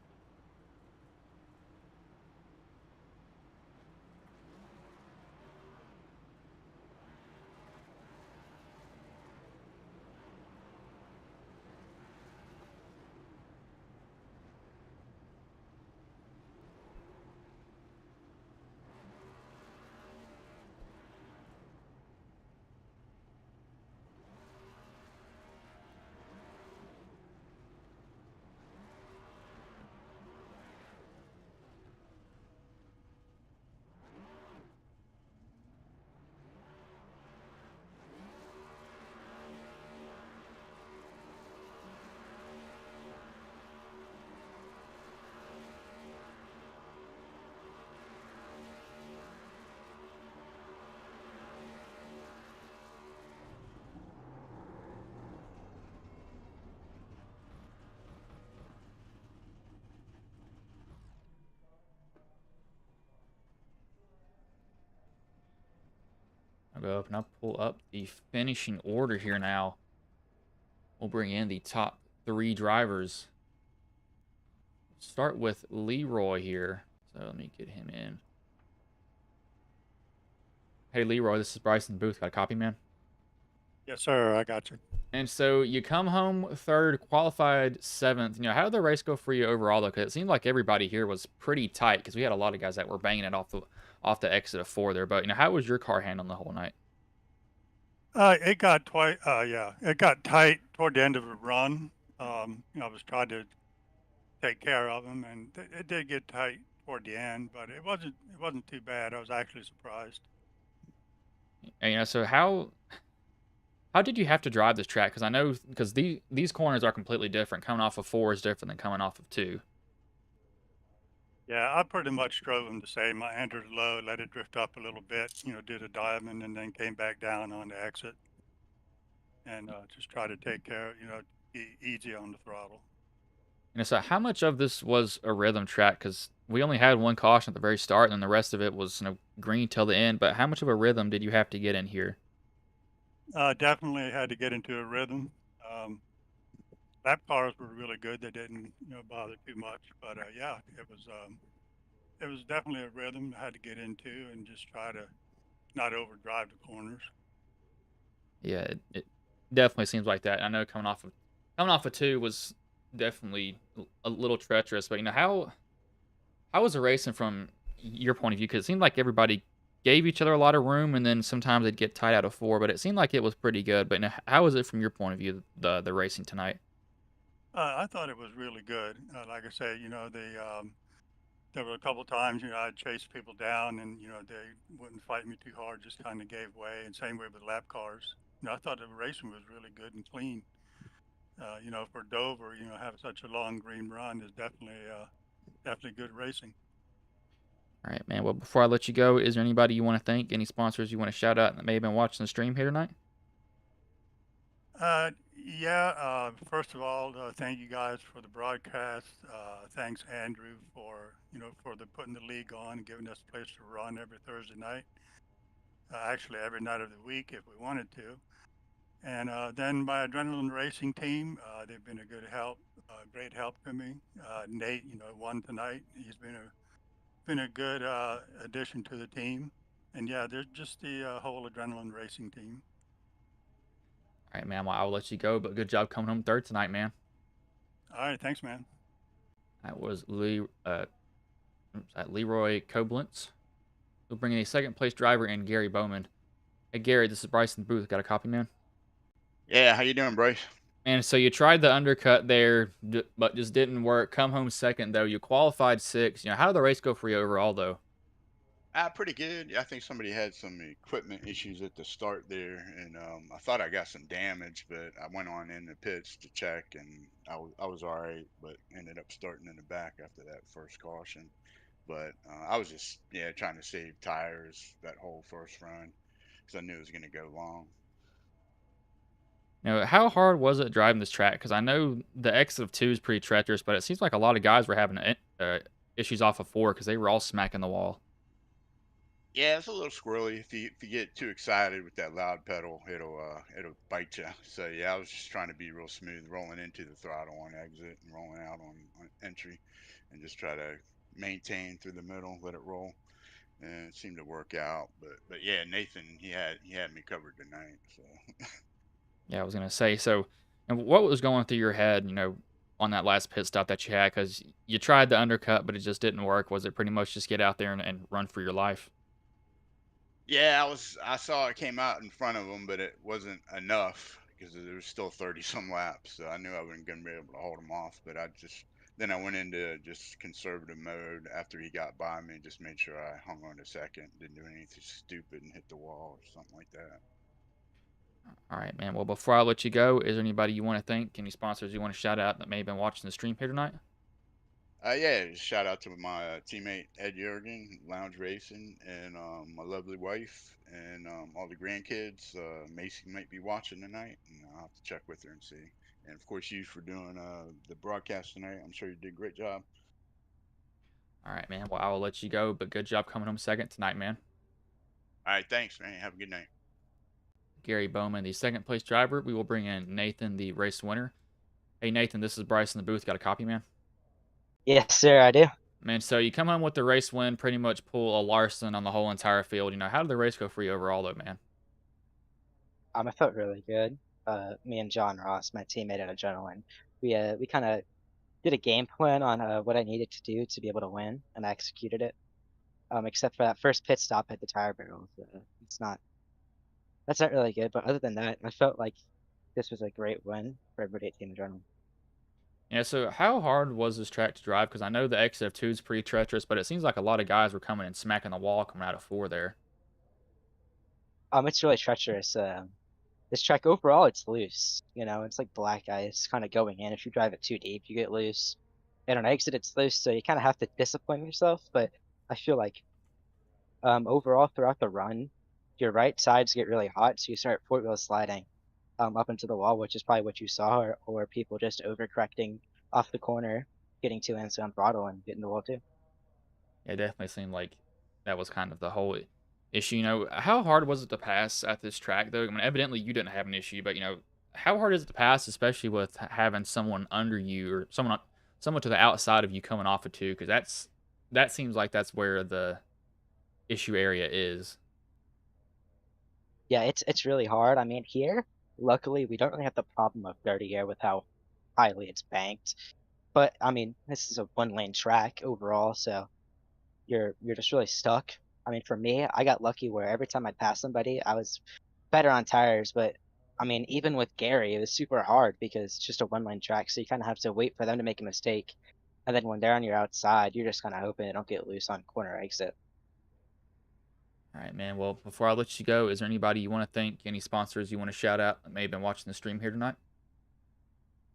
I'll go up and I'll pull up the finishing order here now. We'll bring in the top three drivers. Start with Leroy here. So let me get him in. Hey, Leroy, this is Bryson Booth. Got a copy, man? Yes, sir. I got you. And so you come home third, qualified seventh. How did the race go for you overall, though? Because it seemed like everybody here was pretty tight because we had a lot of guys that were banging it off the exit of four there. But how was your car handling the whole night? It got it got tight toward the end of the run. I was trying to take care of them, and it did get tight toward the end, but it wasn't too bad. I was actually surprised. And, so how did you have to drive this track? Because I know because these corners are completely different. Coming off of four is different than coming off of two. Yeah, I pretty much drove them the same. I entered low, let it drift up a little bit, did a diamond, and then came back down on the exit, and just try to take care, easy on the throttle. So how much of this was a rhythm track? Because we only had one caution at the very start, and then the rest of it was green till the end. But how much of a rhythm did you have to get in here? Definitely had to get into a rhythm. Um, Lap cars were really good. They didn't, bother too much. But yeah, it was definitely a rhythm I had to get into and just try to not overdrive the corners. Yeah, it definitely seems like that. I know coming off of two was definitely a little treacherous. But how was the racing from your point of view? Because it seemed like everybody gave each other a lot of room, and then sometimes they'd get tied out of four. But it seemed like it was pretty good. But how was it from your point of view? The racing tonight. I thought it was really good. Like I say, there were a couple times, I'd chase people down and, they wouldn't fight me too hard, just kind of gave way. And same way with lap cars. I thought the racing was really good and clean. For Dover, have such a long green run is definitely good racing. All right, man. Well, before I let you go, is there anybody you want to thank? Any sponsors you want to shout out that may have been watching the stream here tonight? Yeah. First of all, thank you guys for the broadcast. Thanks, Andrew, for for the putting the league on and giving us a place to run every Thursday night. Actually, every night of the week if we wanted to. And then my Adrenaline Racing team, they've been a good help, great help to me. Nate, won tonight. He's been a good addition to the team. And yeah, there's just the whole Adrenaline Racing team. All right, man. Well, I'll let you go, but good job coming home third tonight, man. All right, thanks, man. That was Leroy Koblenz. We'll bring in a second place driver and Gary Bowman. Hey, Gary, this is Bryson Booth. Got a copy, man? Yeah, how you doing, Bryce? And so you tried the undercut there, but just didn't work. Come home second, though. You qualified sixth. How did the race go for you overall, though? Pretty good. I think somebody had some equipment issues at the start there, and I thought I got some damage, but I went on in the pits to check, and I was all right, but ended up starting in the back after that first caution. But I was just trying to save tires that whole first run because I knew it was going to go long. How hard was it driving this track? Because I know the exit of 2 is pretty treacherous, but it seems like a lot of guys were having issues off of 4 because they were all smacking the wall. Yeah, it's a little squirrely. If you get too excited with that loud pedal, it'll bite you. So yeah, I was just trying to be real smooth, rolling into the throttle on exit and rolling out on entry, and just try to maintain through the middle, let it roll, and it seemed to work out. But yeah, Nathan he had me covered tonight. So Yeah, I was gonna say. So, and what was going through your head, on that last pit stop that you had? Because you tried the undercut, but it just didn't work. Was it pretty much just get out there and run for your life? yeah, I saw it came out in front of him, but it wasn't enough because there was still 30 some laps. So I knew I wasn't going to be able to hold him off. But then I went into just conservative mode after he got by me and just made sure I hung on to second, didn't do anything stupid and hit the wall or something like that. All right, man. Well, before I let you go, is there anybody you want to thank? Any sponsors you want to shout out that may have been watching the stream here tonight? Yeah, just shout out to my teammate Ed Jurgen, Lounge Racing, and my lovely wife and all the grandkids. Macy might be watching tonight, and I'll have to check with her and see. And of course, you for doing the broadcast tonight. I'm sure you did a great job. All right, man. Well, I will let you go, but good job coming home second tonight, man. All right, thanks, man. Have a good night. Gary Bowman, the second place driver. We will bring in Nathan, the race winner. Hey, Nathan, this is Bryce in the booth. Got a copy, man? Yes, sir, I do. Man, so you come home with the race win, pretty much pull a Larson on the whole entire field. How did the race go for you overall, though, man? I felt really good. Me and John Ross, my teammate at Adrenaline, we kind of did a game plan on what I needed to do to be able to win, and I executed it. Except for that first pit stop at the tire barrels. That's not really good. But other than that, I felt like this was a great win for everybody at Team Adrenaline. Yeah, so how hard was this track to drive? Because I know the exit of 2 is pretty treacherous, but it seems like a lot of guys were coming and smacking the wall coming out of 4 there. It's really treacherous. This track overall, it's loose. It's like black ice kind of going in. If you drive it too deep, you get loose. And on exit, it's loose, so you kind of have to discipline yourself. But I feel like overall throughout the run, your right sides get really hot, so you start four-wheel sliding up into the wall, which is probably what you saw, or people just overcorrecting off the corner, getting too into on throttle and getting the wall too. It definitely seemed like that was kind of the whole issue. How hard was it to pass at this track, though? I mean, evidently you didn't have an issue, but how hard is it to pass, especially with having someone under you or someone to the outside of you coming off of 2? Because that seems like that's where the issue area is. Yeah, it's really hard. I mean, here, luckily, we don't really have the problem of dirty air with how highly it's banked. But I mean, this is a one-lane track overall, so you're just really stuck. I mean, for me, I got lucky where every time I passed somebody, I was better on tires. But I mean, even with Gary, it was super hard because it's just a one-lane track, so you kind of have to wait for them to make a mistake, and then when they're on your outside, you're just kind of hoping they don't get loose on corner exit. All right, man. Well, before I let you go, is there anybody you want to thank, any sponsors you want to shout out that may have been watching the stream here tonight?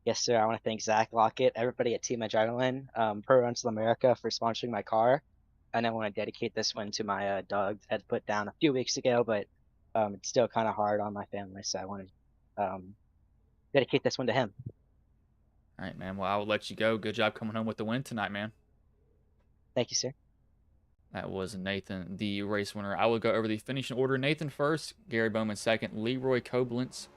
Yes, sir. I want to thank Zach Lockett, everybody at Team Adrenaline, Pro Rental America for sponsoring my car. And I want to dedicate this one to my dog that I put down a few weeks ago, but it's still kind of hard on my family. So I want to dedicate this one to him. All right, man. Well, I will let you go. Good job coming home with the win tonight, man. Thank you, sir. That was Nathan, the race winner. I will go over the finishing order. Nathan first, Gary Bowman second, Leroy Koblenz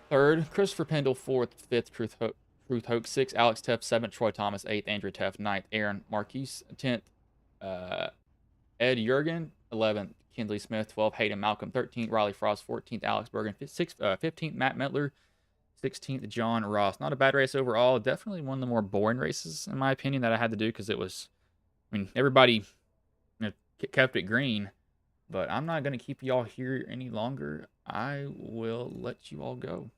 third, Christopher Pendle fourth, fifth, Truth Hoke sixth, Alex Teff seventh, Troy Thomas eighth, Andrew Teff ninth, Aaron Marquise 10th, Ed Jurgen 11th, Kinley Smith 12th, Hayden Malcolm 13th, Riley Frost 14th, Alex Bergen 15th, Matt Metler 16th, John Ross. Not a bad race overall. Definitely one of the more boring races, in my opinion, that I had to do because it was, everybody kept it green, but I'm not going to keep y'all here any longer. I will let you all go.